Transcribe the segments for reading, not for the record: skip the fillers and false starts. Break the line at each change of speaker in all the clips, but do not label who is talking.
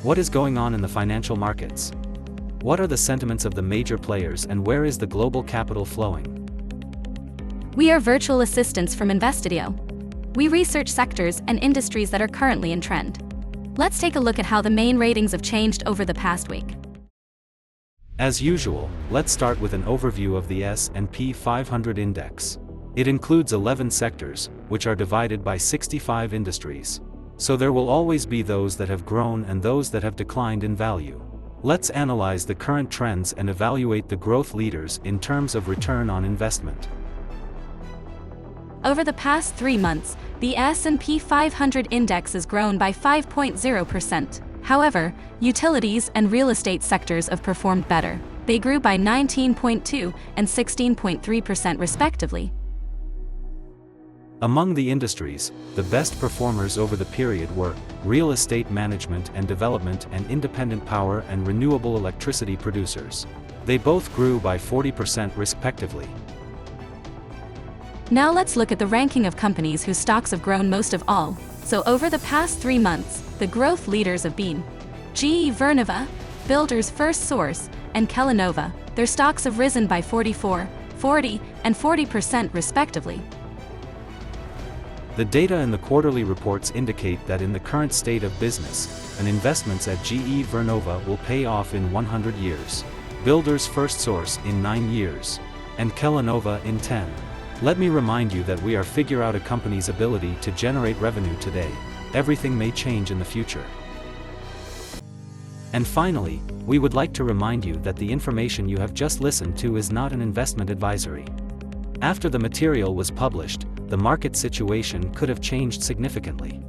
What is going on in the financial markets? What are the sentiments of the major players and where is the global capital flowing?
We are virtual assistants from Investudio. We research sectors and industries that are currently in trend. Let's take a look at how the main ratings have changed over the past week.
As usual, let's start with an overview of the S&P 500 index. It includes 11 sectors, which are divided by 65 industries. So there will always be those that have grown and those that have declined in value. Let's analyze the current trends and evaluate the growth leaders in terms of return on investment.
Over the past 3 months, the S&P 500 index has grown by 5.0%. However, utilities and real estate sectors have performed better. They grew by 19.2% and 16.3% respectively.
Among the industries, the best performers over the period were real estate management and development and independent power and renewable electricity producers. They both grew by 40% respectively.
Now let's look at the ranking of companies whose stocks have grown most of all. So over the past 3 months, the growth leaders have been GE Vernova, Builders Firstsource, and Kellanova. Their stocks have risen by 44%, 40%, and 40% respectively.
The data in the quarterly reports indicate that in the current state of business, investments at GE Vernova will pay off in 100 years, Builders Firstsource in 9 years, and Kellanova in 10. Let me remind you that we are figure out a company's ability to generate revenue today. Everything may change in the future. And finally, we would like to remind you that the information you have just listened to is not an investment advisory. After the material was published, the market situation could have changed significantly.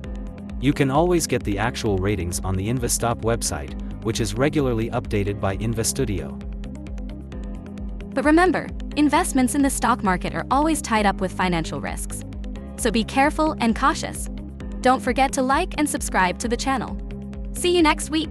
You can always get the actual ratings on the Investudio website, which is regularly updated by Investudio.
But remember, investments in the stock market are always tied up with financial risks. So be careful and cautious. Don't forget to like and subscribe to the channel. See you next week.